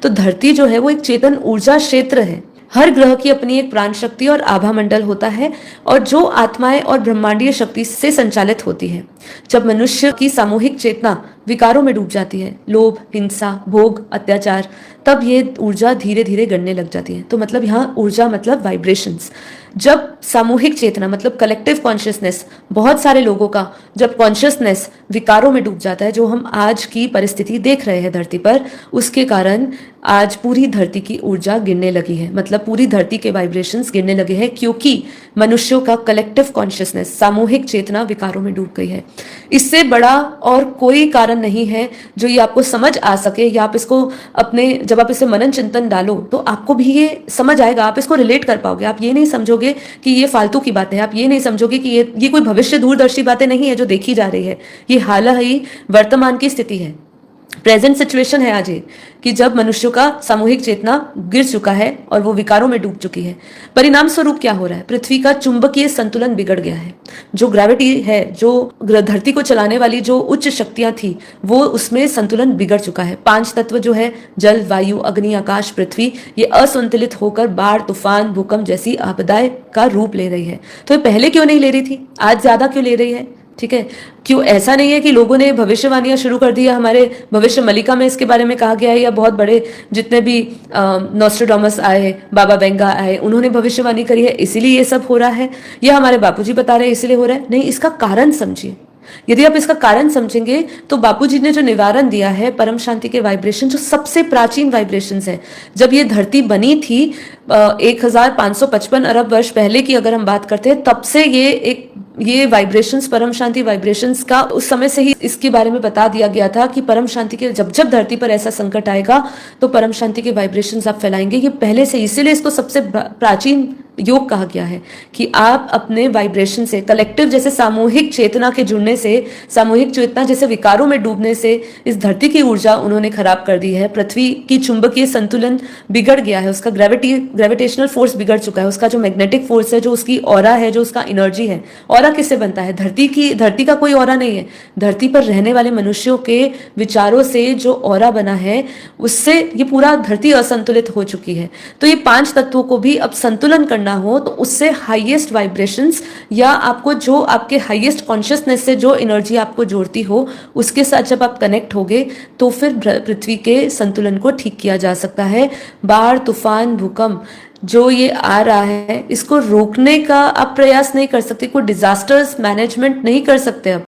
तो धरती जो है वो एक चेतन ऊर्जा क्षेत्र है। हर ग्रह की अपनी एक प्राण शक्ति और आभा मंडल होता है और जो आत्माएं और ब्रह्मांडीय शक्ति से संचालित होती है। जब मनुष्य की सामूहिक चेतना विकारों में डूब जाती है, लोभ, हिंसा, भोग, अत्याचार, तब ये ऊर्जा धीरे धीरे गिरने लग जाती है। तो मतलब यहाँ ऊर्जा मतलब वाइब्रेशंस। जब सामूहिक चेतना मतलब कलेक्टिव कॉन्शियसनेस, बहुत सारे लोगों का जब कॉन्शियसनेस विकारों में डूब जाता है, जो हम आज की परिस्थिति देख रहे हैं धरती पर, उसके कारण आज पूरी धरती की ऊर्जा गिरने लगी है। मतलब पूरी धरती के वाइब्रेशंस गिरने लगे हैं क्योंकि मनुष्यों का कलेक्टिव कॉन्शियसनेस, सामूहिक चेतना विकारों में डूब गई है। इससे बड़ा और कोई कारण नहीं है जो ये आपको समझ आ सके, या आप इसको अपने जब आप इसे मनन चिंतन डालो तो आपको भी ये समझ आएगा, आप इसको रिलेट कर पाओगे। आप ये नहीं समझोगे कि ये फालतू की बातें हैं, आप ये नहीं समझोगे कि ये कोई भविष्य दूरदर्शी बातें नहीं है जो देखी जा रही है। ये हाल ही वर्तमान की स्थिति है, प्रेजेंट सिचुएशन है आज ये, कि जब मनुष्यों का सामूहिक चेतना गिर चुका है और वो विकारों में डूब चुकी है। परिणाम स्वरूप क्या हो रहा है? पृथ्वी का चुंबकीय संतुलन बिगड़ गया है। जो ग्रेविटी है, जो धरती को चलाने वाली जो उच्च शक्तियां थी, वो उसमें संतुलन बिगड़ चुका है। 5 तत्व जो है, जल, वायु, अग्नि, आकाश, पृथ्वी, ये असंतुलित होकर बाढ़, तूफान, भूकंप जैसी आपदाएं का रूप ले रही है। तो ये पहले क्यों नहीं ले रही थी, आज ज्यादा क्यों ले रही है? ठीक है, क्यों? ऐसा नहीं है कि लोगों ने भविष्यवाणियां शुरू कर दी है। हमारे भविष्य मलिका में इसके बारे में कहा गया है, या बहुत बड़े जितने भी नोस्ट्राडामस आए, बाबा वेंगा आए, उन्होंने भविष्यवाणी करी है, इसीलिए ये सब हो रहा है, या हमारे बापूजी बता रहे हैं इसीलिए हो रहा है? नहीं, इसका कारण समझिए। यदि आप इसका कारण समझेंगे तो बापूजी ने जो निवारण दिया है, परम शांति के वाइब्रेशन, जो सबसे प्राचीन वाइब्रेशंस हैं, जब ये धरती बनी थी 1555 अरब वर्ष पहले की अगर हम बात करते हैं, तब से ये वाइब्रेशंस, परम शांति वाइब्रेशंस का उस समय से ही इसके बारे में बता दिया गया था कि परम शांति के जब जब धरती पर ऐसा संकट आएगा तो परम शांति के वाइब्रेशंस आप फैलाएंगे। ये पहले से, इसीलिए इसको सबसे प्राचीन योग कहा गया है कि आप अपने वाइब्रेशन से, कलेक्टिव जैसे सामूहिक चेतना के जुड़ने से, सामूहिक चेतना जैसे विकारों में डूबने से इस धरती की ऊर्जा उन्होंने खराब कर दी है। पृथ्वी की चुंबकीय संतुलन बिगड़ गया है, उसका ग्रेविटेशनल फोर्स बिगड़ चुका है, उसका जो मैग्नेटिक फोर्स है, जो उसकी ऑरा है, जो उसका एनर्जी है। ऑरा किससे बनता है? धरती का कोई ऑरा नहीं है, धरती पर रहने वाले मनुष्यों के विचारों से जो ऑरा बना है, उससे ये पूरा धरती असंतुलित हो चुकी है। तो ये 5 तत्वों को भी अब संतुलन करना हो तो उससे हाईएस्ट वाइब्रेशंस, या आपको जो आपके हाईएस्ट कॉन्शियसनेस से जो एनर्जी आपको जोड़ती हो, उसके साथ जब आप कनेक्ट होगे तो फिर पृथ्वी के संतुलन को ठीक किया जा सकता है। बाढ़, तूफान, भूकंप जो ये आ रहा है, इसको रोकने का आप प्रयास नहीं कर सकते, कोई डिजास्टर्स मैनेजमेंट नहीं कर सकते अब।